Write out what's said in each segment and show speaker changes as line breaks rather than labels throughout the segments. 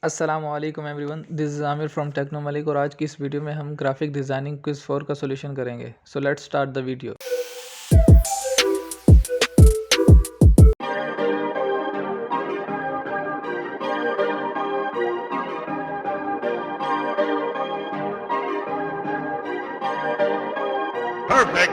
अस्सलाम वालेकुम everyone, this is Aamir from Techno Malik और आज की इस वीडियो में हम ग्राफिक डिज़ाइनिंग क्विज़ 4 का सॉल्यूशन करेंगे। So let's start the video.
Perfect.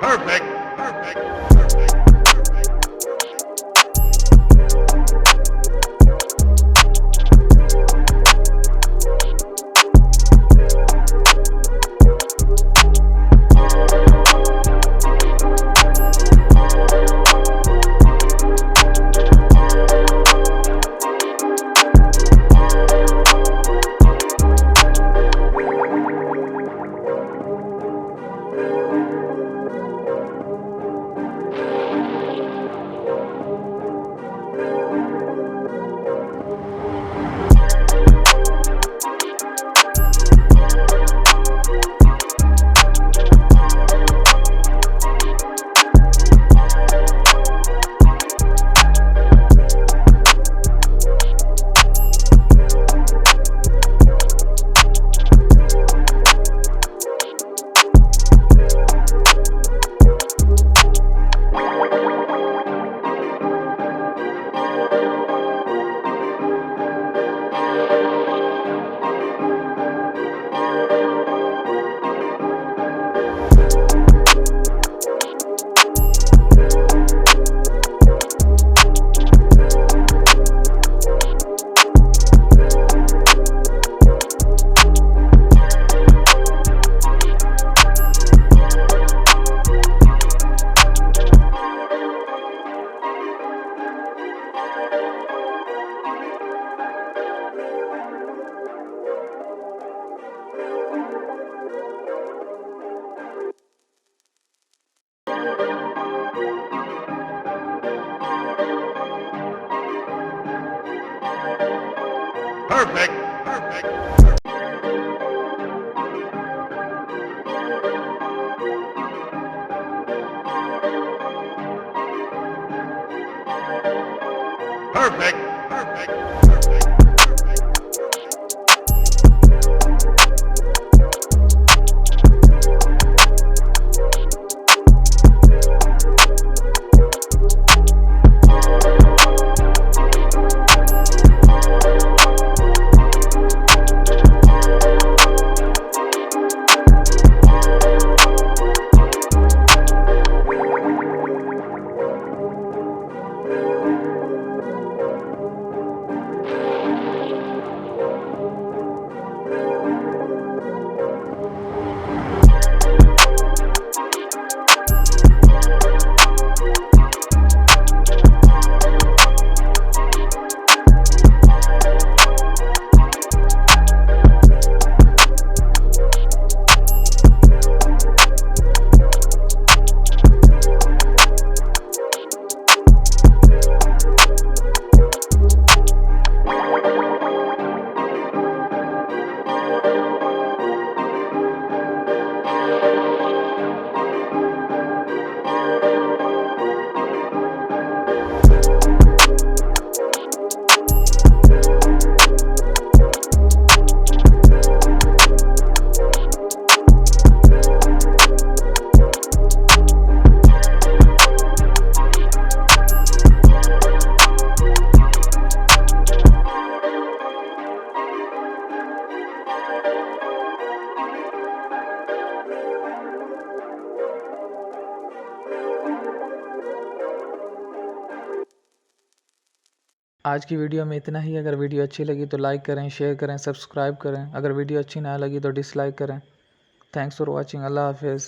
Perfect. Perfect. Perfect. Perfect.
आज की वीडियो में इतना ही। अगर वीडियो अच्छी लगी तो लाइक करें, शेयर करें, सब्सक्राइब करें। अगर वीडियो अच्छी ना लगी तो डिसलाइक करें। Thanks for watching. अल्लाह हाफिज़।